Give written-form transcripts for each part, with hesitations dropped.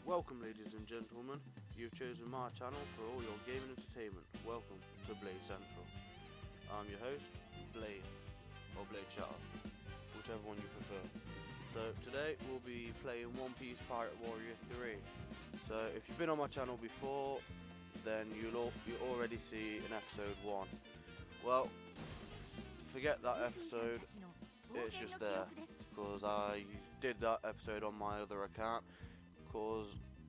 Welcome ladies and gentlemen, you've chosen my channel for all your gaming entertainment. Welcome to Blade Central. I'm your host, Blade, or Blade Shadow, whichever one you prefer. So today we'll be playing One Piece Pirate Warrior 3. So if you've been on my channel before, then you already see in episode 1. Well, forget that episode, it's just there, because I did that episode on my other account, because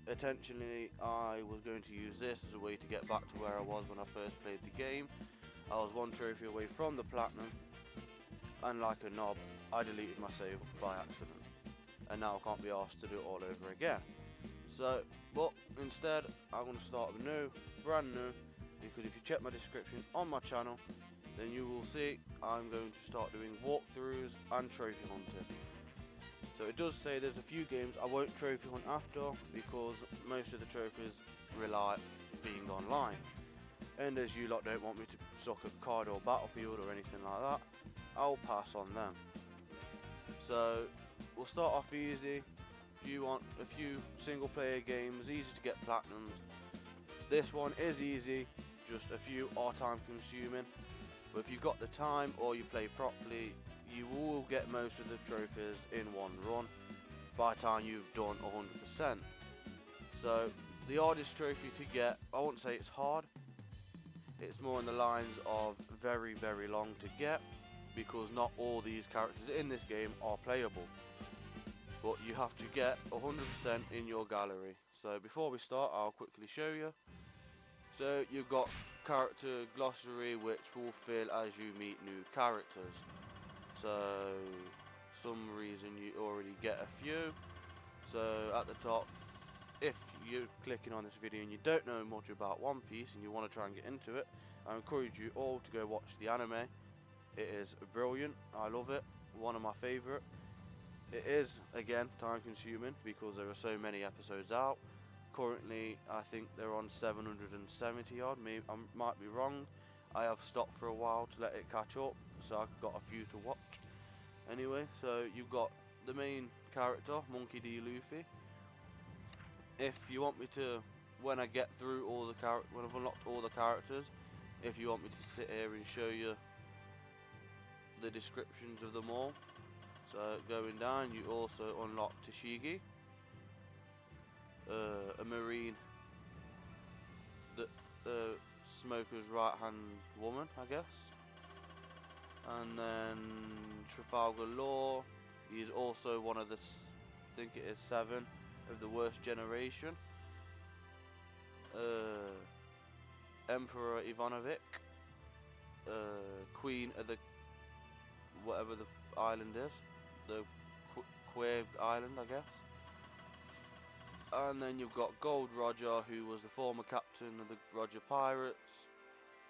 intentionally I was going to use this as a way to get back to where I was when I first played the game. I was one trophy away from the platinum, and like a knob I deleted my save by accident, and now I can't be asked to do it all over again. So, but instead I'm going to start anew, brand new, because if you check my description on my channel, then you will see I'm going to start doing walkthroughs and trophy hunting. So it does say there's a few games I won't trophy hunt after, because most of the trophies rely being online. And as you lot don't want me to suck at Card or Battlefield or anything like that, I'll pass on them. So we'll start off easy. If you want a few single player games, easy to get platinums, this one is easy, just a few are time consuming. But if you've got the time or you play properly, you will get most of the trophies in one run by the time you've done 100%. So the hardest trophy to get, I won't say it's hard, it's more in the lines of very long to get, because not all these characters in this game are playable, but you have to get 100% in your gallery. So before we start, I'll quickly show you. So you've got character glossary, which will fill as you meet new characters. So some reason you already get a few. So at the top, if you're clicking on this video and you don't know much about One Piece and you want to try and get into it, I encourage you all to go watch the anime. It is brilliant, I love it, one of my favourite. It is again time consuming because there are so many episodes out. Currently I think they're on 770 odd, maybe I might be wrong. I have stopped for a while to let it catch up, so I've got a few to watch. Anyway, so you've got the main character, Monkey D. Luffy. If you want me to, when I get through all the when I've unlocked all the characters, if you want me to sit here and show you the descriptions of them all. So going down, you also unlock Tashigi, a marine, the Smoker's right hand woman, I guess. And then Trafalgar Law, he's also one of the, I think it is 7 of the worst generation. Emperor Ivanovic, Queen of the, whatever the island is, the Queer Island, I guess. And then you've got Gold Roger, who was the former captain of the Roger Pirates,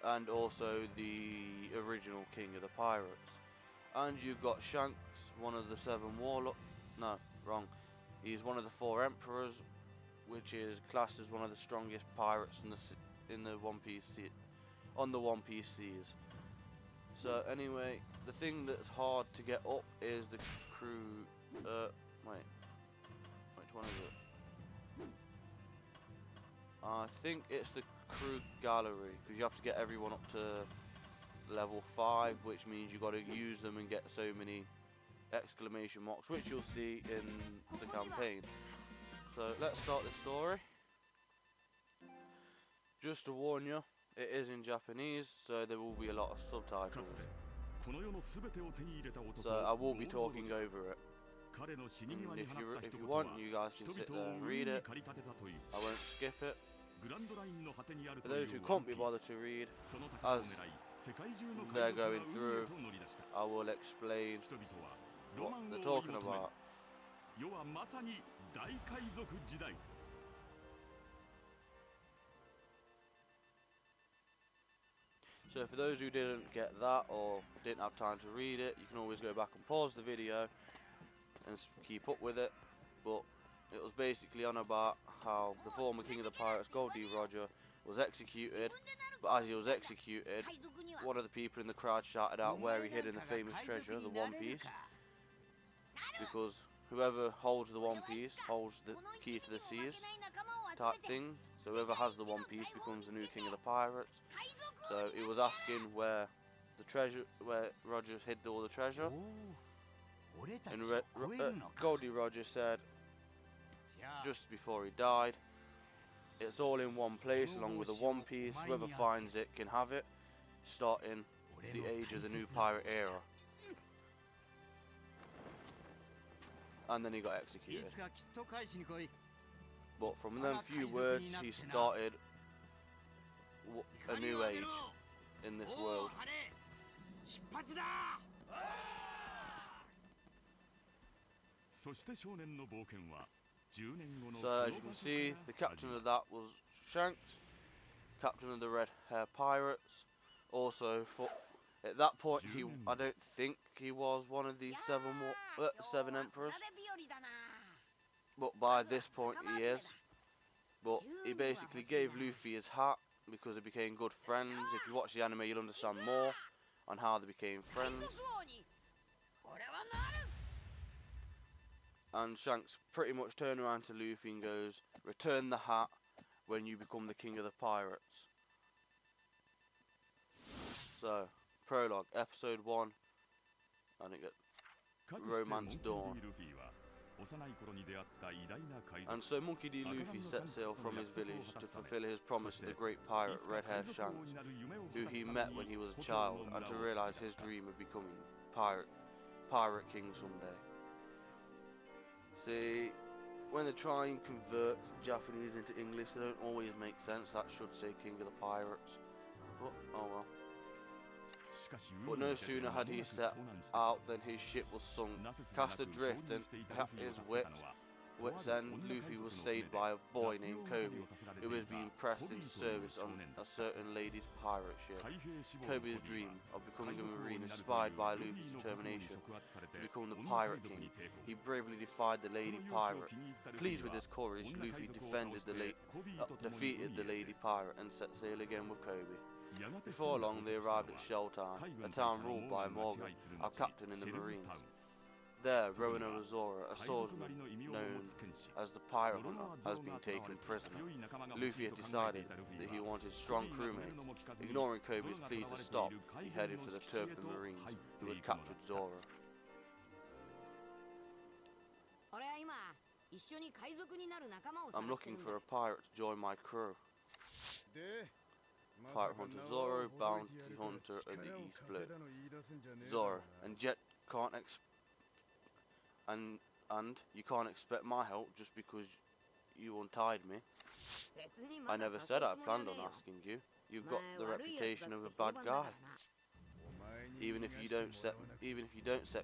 and also the original king of the pirates. And you've got Shanks, one of the 7 warlocks. No, wrong. He's one of the 4 emperors, which is classed as one of the strongest pirates in the One Piece sea, on the One Piece seas. So anyway, the thing that's hard to get up is the crew. Wait, which one is it? I think it's the crew gallery, because you have to get everyone up to level 5, which means you've got to use them and get so many exclamation marks, which you'll see in the campaign. So let's start the story. Just to warn you, it is in Japanese, so there will be a lot of subtitles. So I will be talking over it. And if you want, you guys can sit there and read it. I won't skip it. For those who can't be bothered to read, as they're going through, I will explain what they're talking about. So for those who didn't get that or didn't have time to read it, you can always go back and pause the video and keep up with it. But it was basically on about how the former king of the pirates, Gold D. Roger, was executed. But as he was executed, one of the people in the crowd shouted out where he hid in the famous treasure, the One Piece, because whoever holds the One Piece holds the key to the seas type thing. So whoever has the One Piece becomes the new king of the pirates. So he was asking where Roger hid all the treasure, and Goldie Roger said just before he died, it's all in one place along with the One Piece. Whoever finds it can have it, starting the age of the new pirate era. And then he got executed. But from them few words, he started a new age in this world. So as you can see, the captain of that was Shanks, captain of the Red Hair Pirates. Also, at that point, I don't think he was one of the seven emperors, but by this point he is. But he basically gave Luffy his hat because they became good friends. If you watch the anime, you'll understand more on how they became friends. And Shanks pretty much turned around to Luffy and goes, "Return the hat when you become the king of the pirates." So, prologue, episode 1, I think Romance Dawn. And so Monkey D. Luffy set sail from his village to fulfill his promise to the great pirate Red Hair Shanks, who he met when he was a child, and to realise his dream of becoming pirate king someday. See, when they try and convert Japanese into English, they don't always make sense. That should say King of the Pirates. But, oh well. But no sooner had he set out than his ship was sunk, cast adrift, and at his wits end, Luffy was saved by a boy named Kobe, who had been pressed into service on a certain lady's pirate ship. Kobe's dream of becoming a marine, inspired by Luffy's determination to become the pirate king, he bravely defied the lady pirate. Pleased with his courage, Luffy defeated the lady pirate and set sail again with Kobe. Before long, they arrived at Shelltown, a town ruled by Morgan, our captain in the Marines. There, Roanoke Zora, a swordsman known as the Pirate Hunter, has been taken prisoner. Luffy had decided that he wanted strong crewmates. Ignoring Kobe's plea to stop, he headed for the Turpin Marines, who had captured Zora. I'm looking for a pirate to join my crew. Pirate Hunter Zoro, bounty hunter of the East Blue. Zoro, and Jet can't you can't expect my help just because you untied me. I never said I planned on asking you. You've got the reputation of a bad guy. Even if you don't set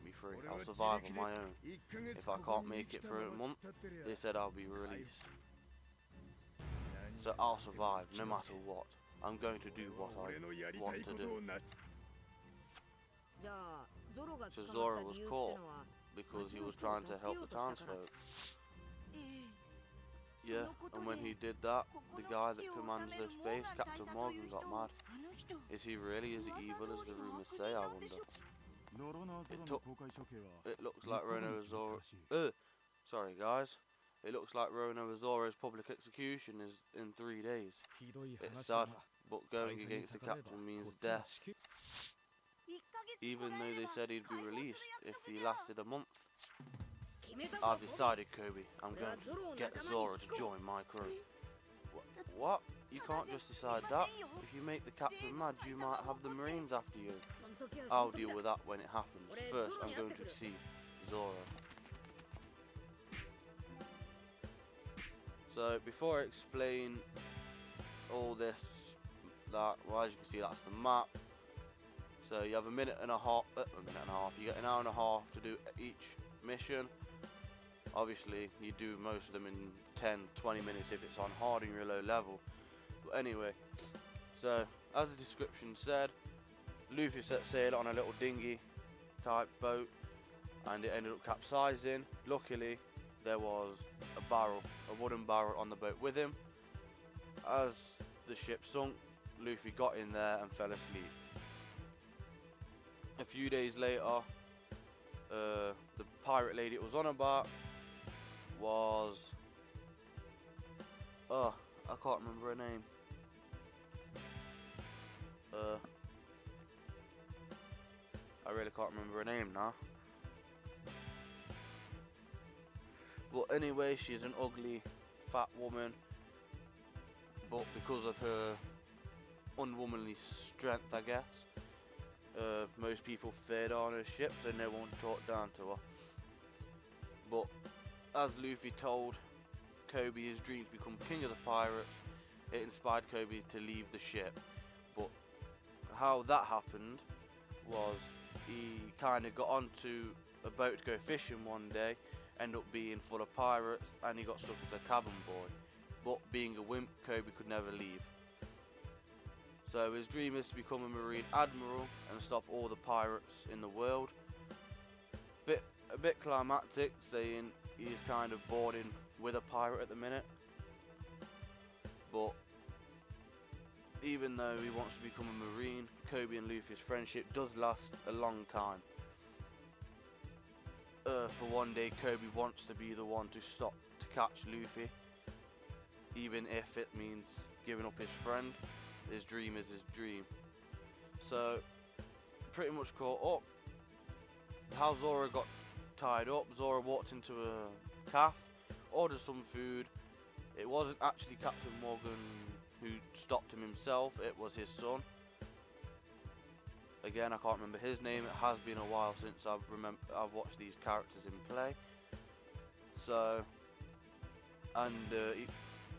me free, I'll survive on my own. If I can't make it for a month, they said I'll be released. So I'll survive no matter what. I'm going to do what I want to do. So Zoro was caught because he was trying to help the townsfolk. Yeah, and when he did that, the guy that commands their space, Captain Morgan, got mad. Is he really as evil as the rumours say, I wonder? It looks like sorry guys. It looks like Roanoke Zoro's public execution is in 3 days. It's sad, but going against the captain means death. Even though they said he'd be released if he lasted a month. I've decided, Kobe. I'm going to get Zoro to join my crew. What? You can't just decide that. If you make the captain mad, you might have the Marines after you. I'll deal with that when it happens. First, I'm going to see Zoro. So, before I explain all this, well, as you can see, that's the map. So you have a minute and a half, you get an hour and a half to do each mission. Obviously, you do most of them in 10-20 minutes if it's on hard and you're low level. But anyway, so as the description said, Luffy set sail on a little dinghy type boat and it ended up capsizing. Luckily, there was a wooden barrel on the boat with him. As the ship sunk, Luffy got in there and fell asleep. A few days later, the pirate lady it was on about was, oh, I can't remember her name. I really can't remember her name now. But anyway, she's an ugly, fat woman. But because of her unwomanly strength, I guess, most people feared her on her ship, so no one talked down to her. But as Luffy told Kobe his dream to become king of the pirates, it inspired Kobe to leave the ship. But how that happened was he kind of got onto a boat to go fishing one day, ended up being full of pirates, and he got stuck as a cabin boy. But being a wimp, Kobe could never leave. So his dream is to become a marine admiral and stop all the pirates in the world. A bit climactic, saying he's kind of boarding with a pirate at the minute. But even though he wants to become a marine, Kobe and Luffy's friendship does last a long time. For one day, Kobe wants to be the one to stop to catch Luffy, even if it means giving up his friend. His dream is his dream. So, pretty much caught up. How Zoro got tied up, Zoro walked into a cafe, ordered some food. It wasn't actually Captain Morgan who stopped him himself, it was his son. Again, I can't remember his name. It has been a while since I've watched these characters in play. So, and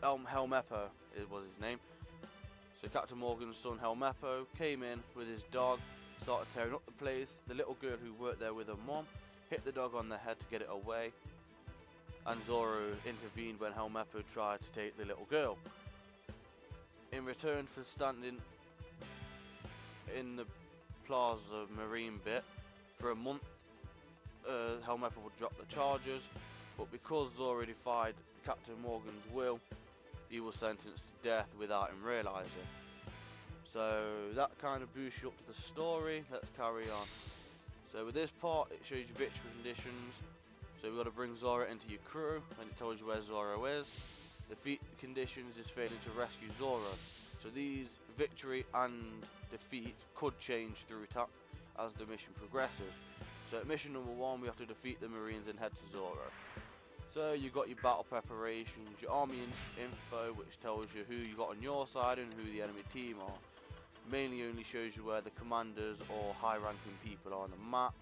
Helmeppo was his name. So Captain Morgan's son Helmeppo came in with his dog, started tearing up the place. The little girl who worked there with her mom hit the dog on the head to get it away, and Zoro intervened when Helmeppo tried to take the little girl. In return for standing in the Plaza Marine bit for a month, Helmeppo would drop the charges, but because Zoro defied Captain Morgan's will, he was sentenced to death without him realising. So that kind of boosts you up to the story. Let's carry on. So with this part, it shows you victory conditions. So we've got to bring Zoro into your crew, and it tells you where Zoro is. Defeat conditions is failing to rescue Zoro. So these victory and defeat could change through time as the mission progresses. So at mission number 1, we have to defeat the Marines and head to Zoro. So you got your battle preparations, your army info, which tells you who you got on your side and who the enemy team are. Mainly only shows you where the commanders or high-ranking people are on the map.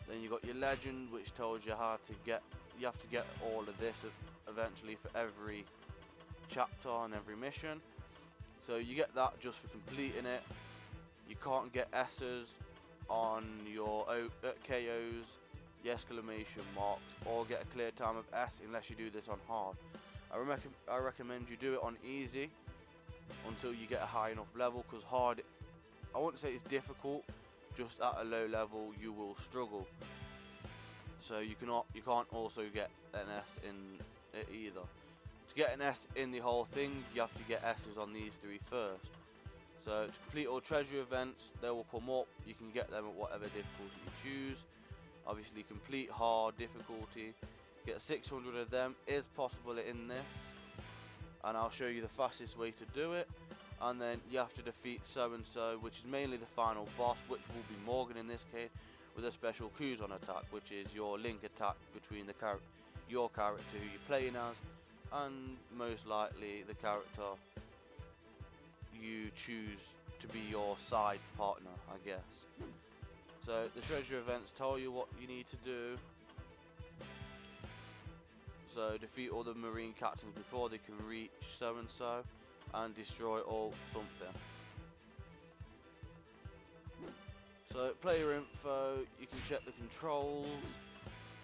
Then you got your legend, which tells you how to get. You have to get all of this eventually for every chapter and every mission. So you get that just for completing it. You can't get S's on your KOs, the exclamation marks, or get a clear time of S unless you do this on hard. I recommend you do it on easy until you get a high enough level, because hard, I wouldn't say it's difficult, just at a low level you will struggle. So you can't also get an S in it either. To get an S in the whole thing, you have to get S's on these 3 first. So to complete all treasure events, they will come up. You can get them at whatever difficulty you choose. Obviously complete hard difficulty. Get 600 of them is possible in this, and I'll show you the fastest way to do it. And then you have to defeat so and so, which is mainly the final boss, which will be Morgan in this case, with a special Kuzon attack, which is your link attack between your character who you're playing as, and most likely the character you choose to be your side partner, I guess. So the treasure events tell you what you need to do. So defeat all the marine captains before they can reach so and so, and destroy all something. So player info, you can check the controls,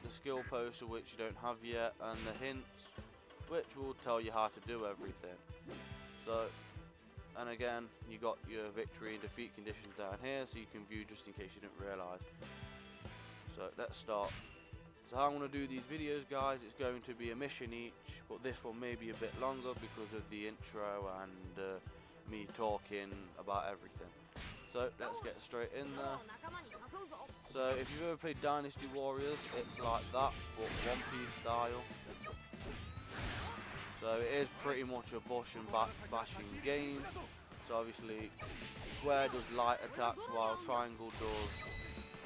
the skill poster which you don't have yet, and the hints which will tell you how to do everything. So, and again, you got your victory and defeat conditions down here, so you can view just in case you didn't realise. So let's start. So how I'm going to do these videos, guys, it's going to be a mission each, but this one may be a bit longer because of the intro and me talking about everything. So let's get straight in there. So if you've ever played Dynasty Warriors, it's like that, but One Piece style. So it is pretty much a bush and bashing game. So obviously square does light attacks while triangle does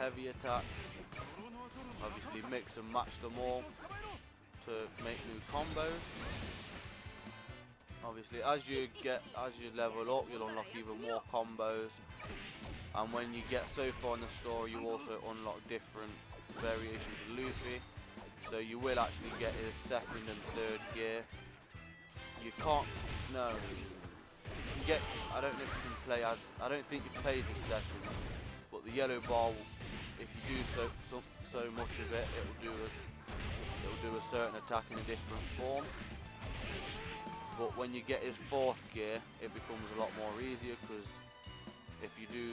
heavy attacks. Obviously mix and match them all to make new combos. Obviously as you level up, you'll unlock even more combos. And when you get so far in the story, you also unlock different variations of Luffy. So you will actually get his second and third gear. You can't, no. You can get, I don't know if you can play as, I don't think you play the second. But the yellow bar, if you do so much of it, it will do a certain attack in a different form. But when you get his fourth gear, it becomes a lot more easier, because if you do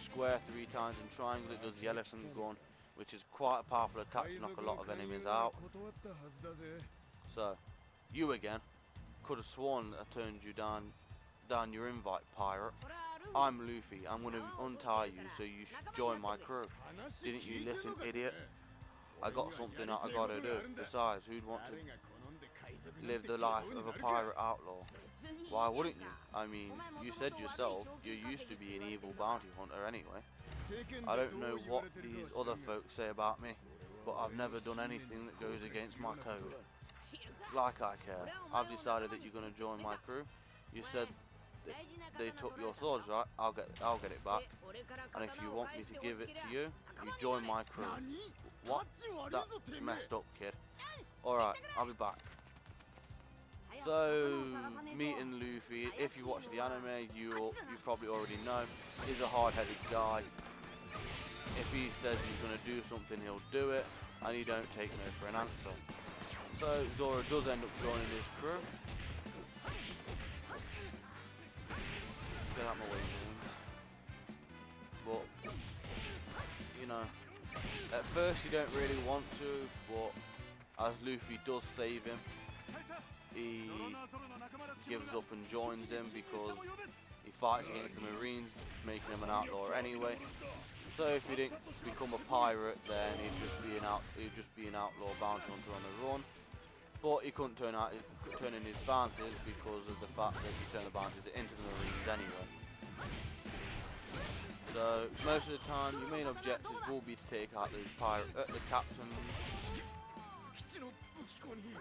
square 3 times and triangle, it does the elephant gun, which is quite a powerful attack to knock a lot of enemies out. So, you again. Could have sworn I turned you down your invite, pirate. I'm Luffy. I'm going to untie you so you should join my crew. Didn't you listen, idiot? I got something that I gotta do. Besides, who'd want to live the life of a pirate outlaw? Why wouldn't you? I mean, you said yourself, you used to be an evil bounty hunter anyway. I don't know what these other folks say about me, but I've never done anything that goes against my code. Like I care. I've decided that you're going to join my crew. You said they took your swords, right? I'll get it back. And if you want me to give it to you, you join my crew. What? That's messed up, kid. Alright, I'll be back. So, meeting Luffy, if you watch the anime, you probably already know, he's a hard-headed guy. If he says he's going to do something, he'll do it, and he don't take no for an answer. So, Zoro does end up joining his crew. Get out my way, man. But, you know, at first you don't really want to, but as Luffy does save him, he gives up and joins him because he fights against the Marines, making him an outlaw anyway. So if he didn't become a pirate, then he'd just be an outlaw bounty hunter on the run. But he couldn't turn in his bounties because of the fact that he turned the bounties into the Marines anyway. So most of the time, your main objectives will be to take out the captain.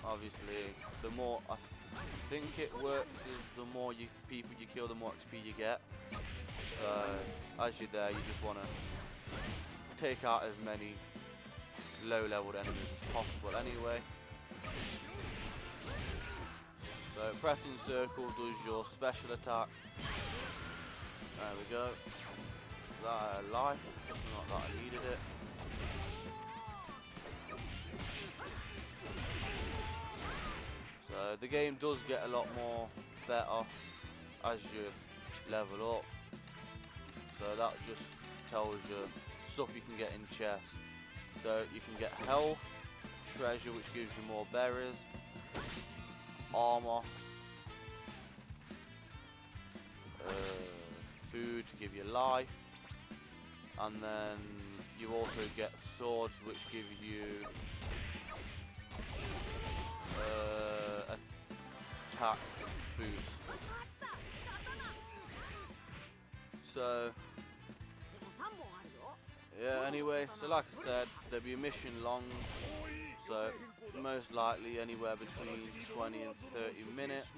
Obviously, the more I think it works is the more people you kill, the more XP you get. So as you're there, you just want to take out as many low-leveled enemies as possible anyway. So pressing circle does your special attack. There we go. That life, not that I needed it. So the game does get a lot more better as you level up. So that just tells you stuff you can get in chests. So you can get health, treasure which gives you more berries, armor, food to give you life, and then you also get swords which give you attack boost. So yeah, anyway, so like I said, there'll be a mission long, so most likely anywhere between 20 and 30 minutes.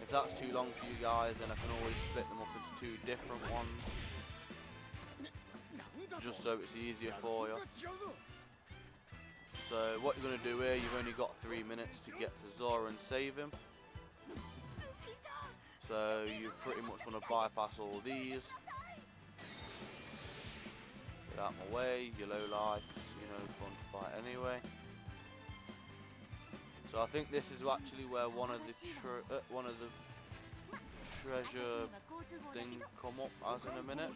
If that's too long for you guys, then I can always split them up into 2 different ones, just so it's easier for you. So what you're going to do here, you've only got 3 minutes to get to Zoro and save him. So you pretty much want to bypass all these. Get out my way, you're low life, you know, fun to fight anyway. So I think this is actually where one of the treasure thing come up as in a minute.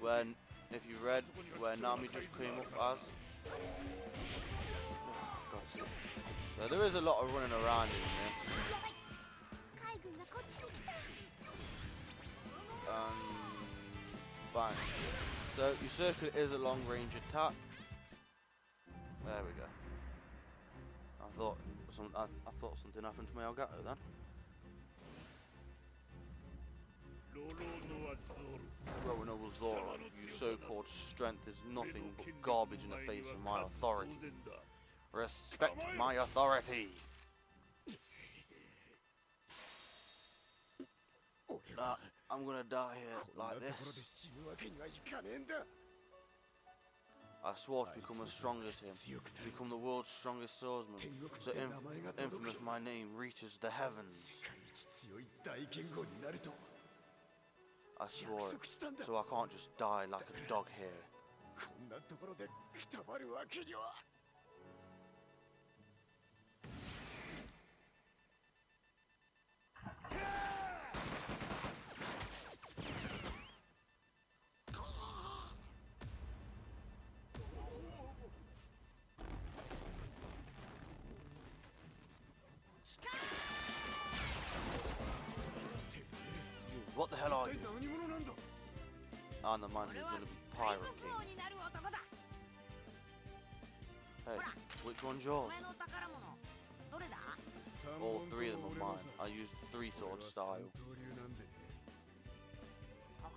When, if you read, where Nami just came up as. Oh, so there is a lot of running around in this. Bang. So your circuit is a long range attack. There we go. I thought something happened to my Elgato then. Growing over Zoro, your so-called strength is nothing but garbage in the face of my authority. Respect my authority! I'm gonna die here like this. I swore to become as strong as him, to become the world's strongest swordsman, so infamous my name reaches the heavens. I swore it, so I can't just die like a dog here. What the hell are you? And the man who's gonna be Pirate King. Hey, which one's yours? All three of them are mine. I use the three-sword style.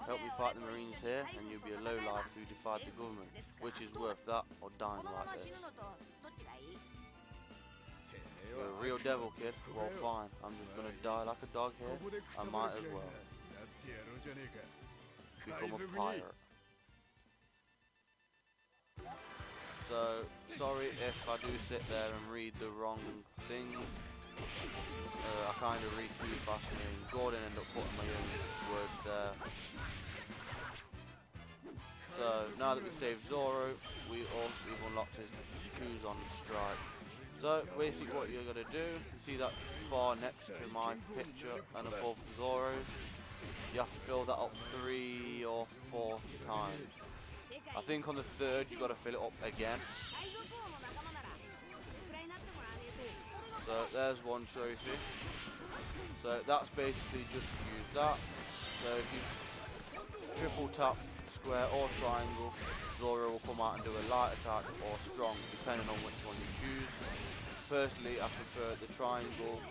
Help me fight the Marines here, and you'll be a lowlife who defied the government. Which is worth that, or dying like this? You're a real devil, kid. Well, fine. I'm just gonna die like a dog here. I might as well. Become a pirate. So, sorry if I do sit there and read the wrong things. I kind of read too fast and Gordon ended up putting my own words there. So, now that we've saved Zoro, we've unlocked his Kuzon strike. So, basically what you're going to do, see that bar next to my picture and above Zoro's, you have to fill that up 3 or 4 times. I think on the 3rd you've got to fill it up again. So there's one trophy. So that's basically just to use that. So if you triple tap square or triangle, Zoro will come out and do a light attack or strong, depending on which one you choose. Personally, I prefer the triangle,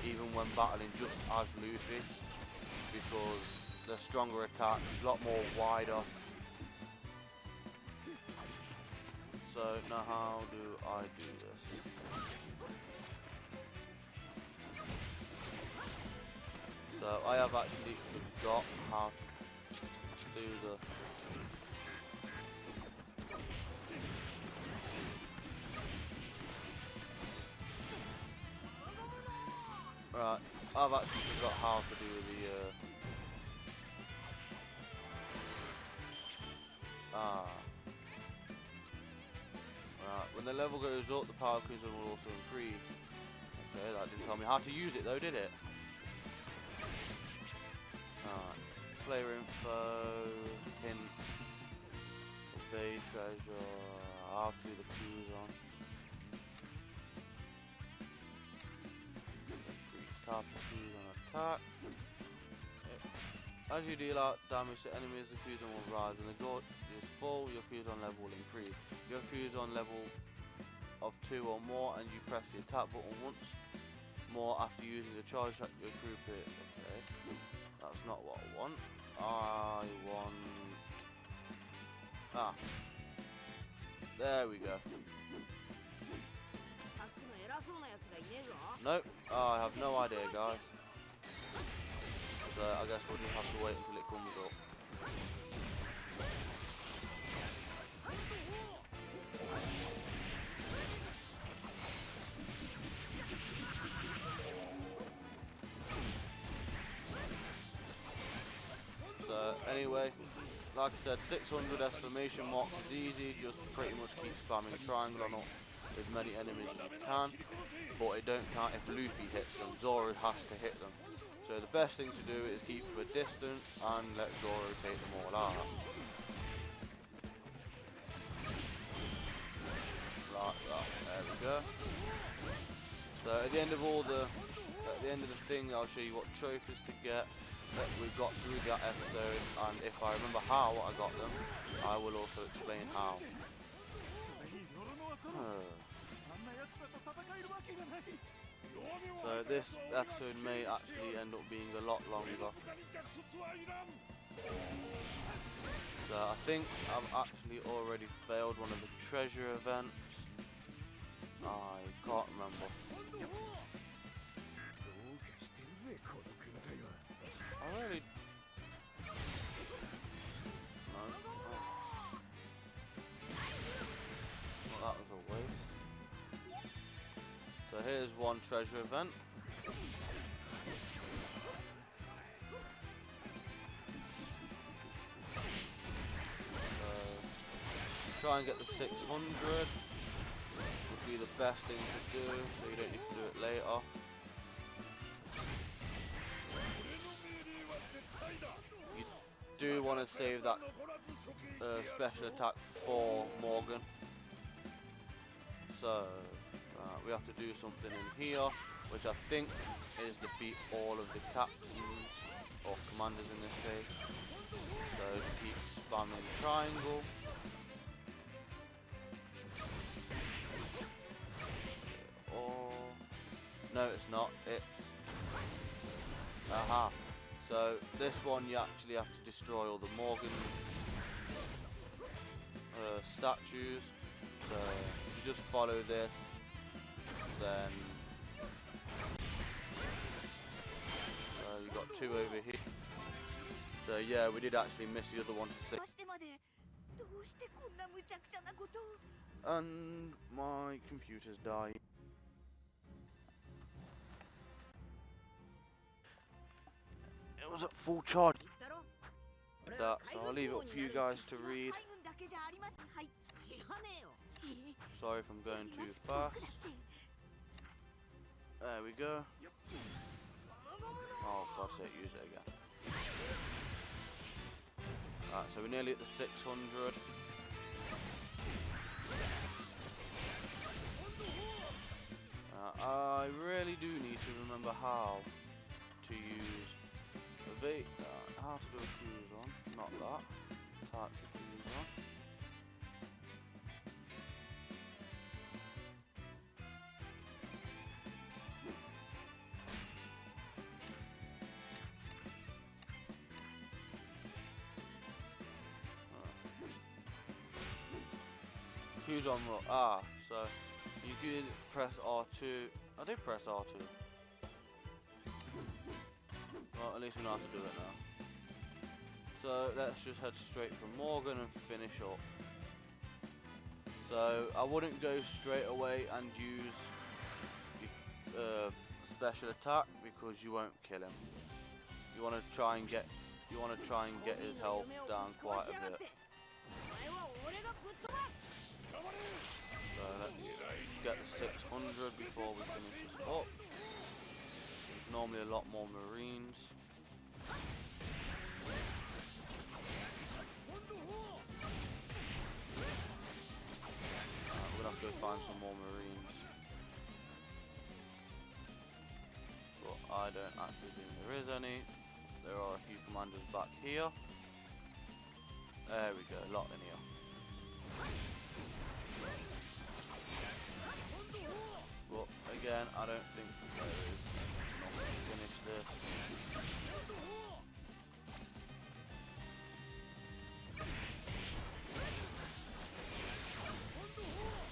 even when battling just as Luffy, because the stronger attack is a lot more wider. So now how do I do this? So I have actually forgot how to do the right, I've actually forgot how to do the right, when the level goes up, the power cruiser will also increase. Okay, that didn't tell me how to use it though, did it? Player info, hint, evade treasure, how to do the Kuzon. Tap the Kuzon attack. As you deal out damage to enemies, the Kuzon will rise. When the goal is full, your Kuzon level will increase. Your Kuzon level of 2 or more, and you press the attack button once more after using the charge shot, your group it. Okay, that's not what I want. I want... there we go. Nope, I have no idea, guys. So I guess we'll just have to wait until it comes up. So anyway, like I said, 600 exclamation marks is easy. Just pretty much keep spamming triangle on as many enemies as you can, but it don't count if Luffy hits them. Zoro has to hit them. So the best thing to do is keep them a distance and let Zoro take them all out. Like that. There we go. So at the end of the thing, I'll show you what trophies to get. that we got through that episode, and if I remember how I got them, I will also explain how. So this episode may actually end up being a lot longer. So I think I've actually already failed one of the treasure events. I can't remember. I really... No. Oh. Well, that was a waste. So here's one treasure event. Try and get the 600 would be the best thing to do, so you don't need to do it later. You do want to save that special attack for Morgan. So we have to do something in here, which I think is defeat all of the captains, or commanders in this case. So keep spamming triangle. No, it's not. It's... Aha. So, this one you actually have to destroy all the Morgan statues. So, you just follow this, then... you got two over here. So, yeah, we did actually miss the other one to 6. And my computer's dying. It was at full charge. That, so I'll leave it up for you guys to read. Sorry if I'm going too fast. There we go. Oh, for God's sake, use it again. Alright, so we're nearly at the 600. I really do need to remember how to use evade. How to do a fuse on, not that. Types of fuse on. Fuse on roll. Ah, so you could press R2. I did press R2. Well, at least we know how to do it now. So let's just head straight for Morgan and finish up. So I wouldn't go straight away and use special attack because you won't kill him. You want to try and get his health down quite a bit. So let's get the 600 before we finish this up. There's normally a lot more marines. We're gonna have to go find some more marines. But I don't actually think there is any. There are a few commanders back here. There we go, a lot in here. But again, I don't think there is enough to finish this.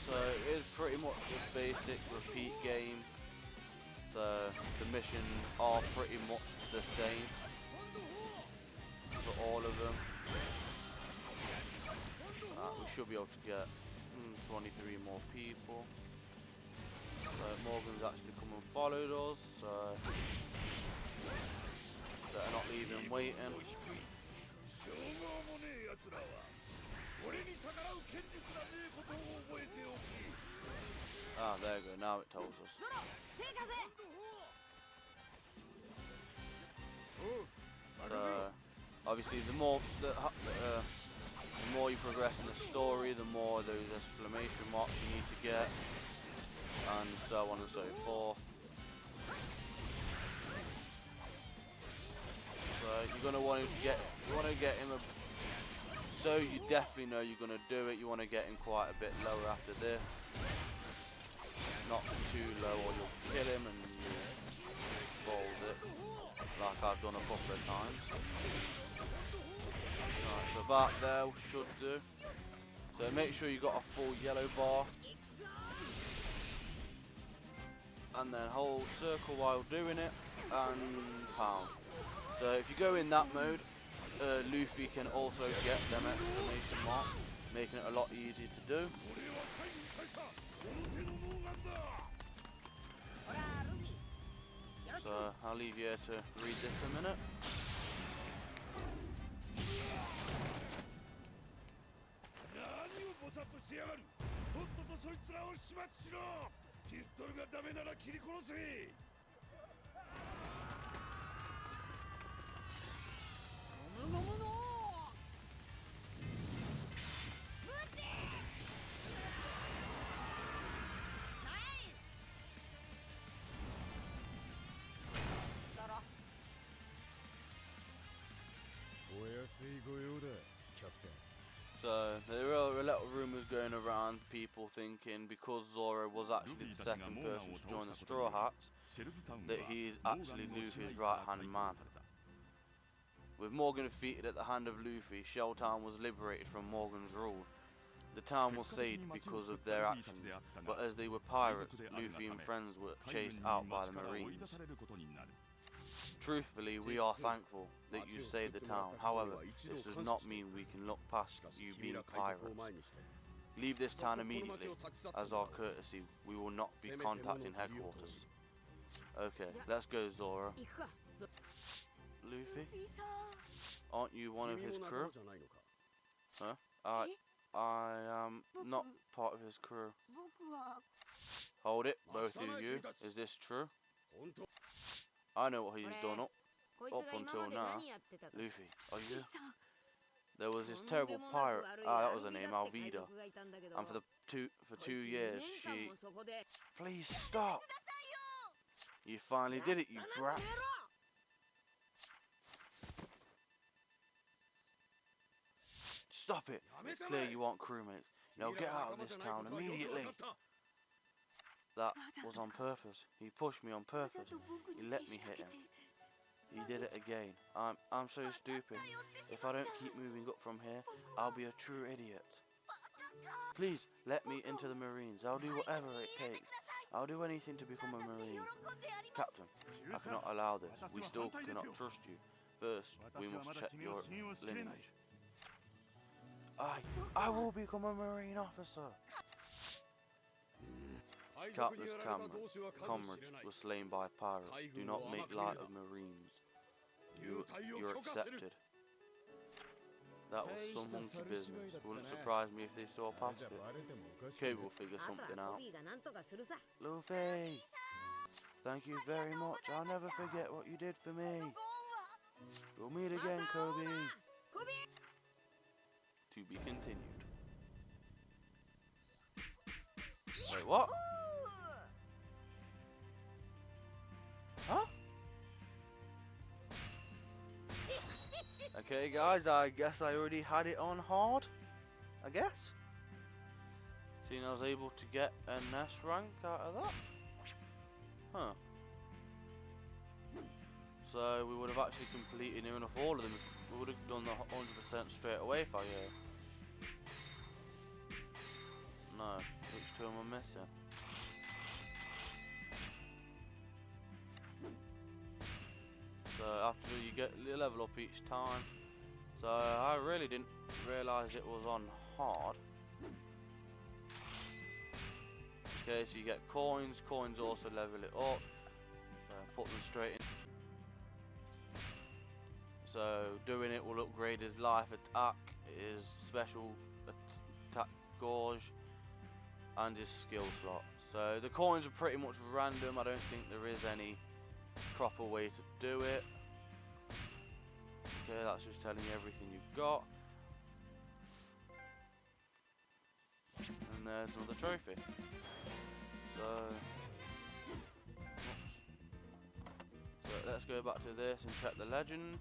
So it is pretty much a basic repeat game. So the missions are pretty much the same for all of them. We should be able to get 23 more people. So Morgan's actually come and followed us, so they're not leaving waiting. Ah, there you go, now it tells us. So, obviously the more you progress in the story, the more those exclamation marks you need to get, and so on and so forth. So you're gonna want to get him a. So you definitely know you're gonna do it. You want to get him quite a bit lower after this, not too low, or you'll kill him and you balls it, like I've done a couple of times. Right, so that there should do. So make sure you got a full yellow bar, and then hold circle while doing it, and pound. So if you go in that mode, Luffy can also get them exclamation mark, making it a lot easier to do. So I'll leave you here to read this a minute. So there were a lot of rumours going around, people thinking because Zoro was actually the second person to join the Straw Hats, that he's actually Luffy's right-hand man. With Morgan defeated at the hand of Luffy, Shell Town was liberated from Morgan's rule. The town was saved because of their actions, but as they were pirates, Luffy and friends were chased out by the Marines. Truthfully, we are thankful that you saved the town. However, this does not mean we can look past you being pirates. Leave this town immediately. As our courtesy, we will not be contacting headquarters. Okay, let's go, Zoro. Luffy? Aren't you one of his crew? Huh? I am not part of his crew. Hold it, both of you. Is this true? I know what he's done up until now. Luffy, are you? There was this terrible pirate, that was her name, Alvida. And for 2 years she... Please stop! You finally did it, you brat! Stop it! It's clear you aren't crewmates. Now get out of this town immediately! That was on purpose. He pushed me on purpose. He let me hit him. He did it again. I'm so stupid. If I don't keep moving up from here, I'll be a true idiot. Please, let me into the Marines. I'll do whatever it takes. I'll do anything to become a Marine. Captain, I cannot allow this. We still cannot trust you. First, we must check your lineage. I will become a Marine officer. Countless comrades were slain by pirates. Do not make light of Marines. You're accepted. That was some monkey business. Wouldn't surprise me if they saw past it. Okay, we'll figure something out. Luffy! Thank you very much. I'll never forget what you did for me. We'll meet again, Kobe. To be continued. Wait, what? Huh? Okay guys, I guess I already had it on hard. I guess. Seeing I was able to get an S rank out of that. Huh. So we would have actually completed near enough all of them. We would have done the 100% straight away if I No, which two am I missing? So after you level up each time. So I really didn't realise it was on hard. Okay, so you get coins. Coins also level it up. So put them straight in. So doing it will upgrade his life attack, his special attack gauge, and his skill slot. So the coins are pretty much random. I don't think there is any proper way to do it. Okay, that's just telling you everything you've got. And there's another trophy. So let's go back to this and check the legend.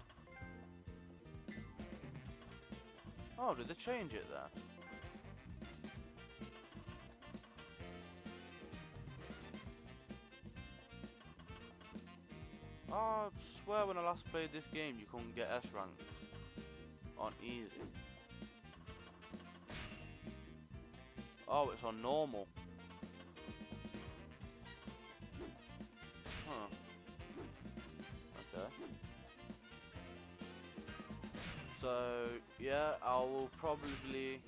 Oh, did they change it there? I swear when I last played this game you couldn't get S rank on easy. Oh, it's on normal. Huh. Okay. So, yeah, I will probably...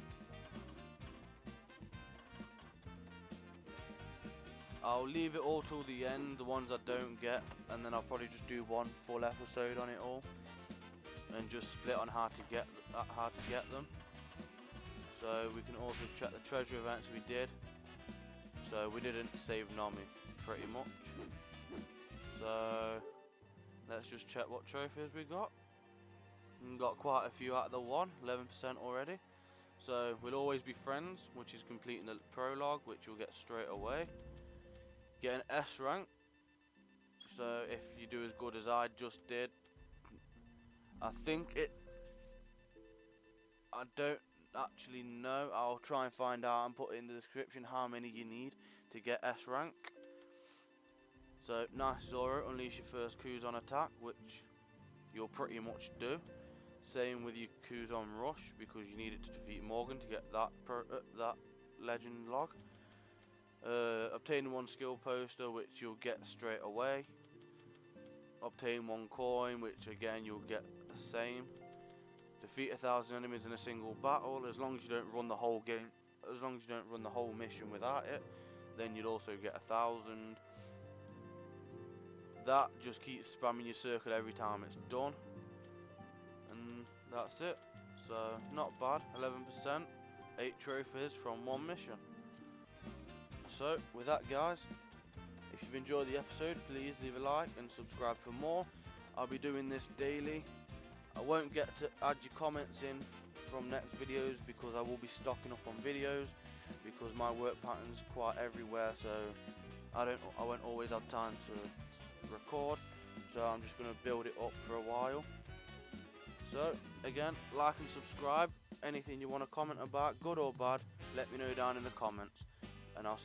I'll leave it all till the end, the ones I don't get, and then I'll probably just do one full episode on it all, and just split on how to get them. So we can also check the treasure events we did. So we didn't save Nami, pretty much. So let's just check what trophies we got. We got quite a few out of the 11% already. So we'll always be friends, which is completing the prologue, which you'll get straight away. Get an S rank. So if you do as good as I just did, I don't actually know. I'll try and find out and put in the description how many you need to get S rank. So nice Zoro, unleash your first Kuzon attack, which you'll pretty much do. Same with your Kuzon rush, because you need it to defeat Morgan to get that legend log. Obtain one skill poster, which you'll get straight away. Obtain one coin, which again you'll get the same. Defeat 1,000 enemies in a single battle. As long as you don't run the whole game, as long as you don't run the whole mission without it, then you'll also get 1,000. That just keeps spamming your circle every time it's done, and that's it. So not bad, 11%, 8 trophies from one mission. So with that, guys, if you've enjoyed the episode, please leave a like and subscribe for more. I'll be doing this daily. I won't get to add your comments in from next videos because I will be stocking up on videos, because my work pattern's quite everywhere, so I won't always have time to record, so I'm just going to build it up for a while. So again, like and subscribe. Anything you want to comment about, good or bad, let me know down in the comments, and I'll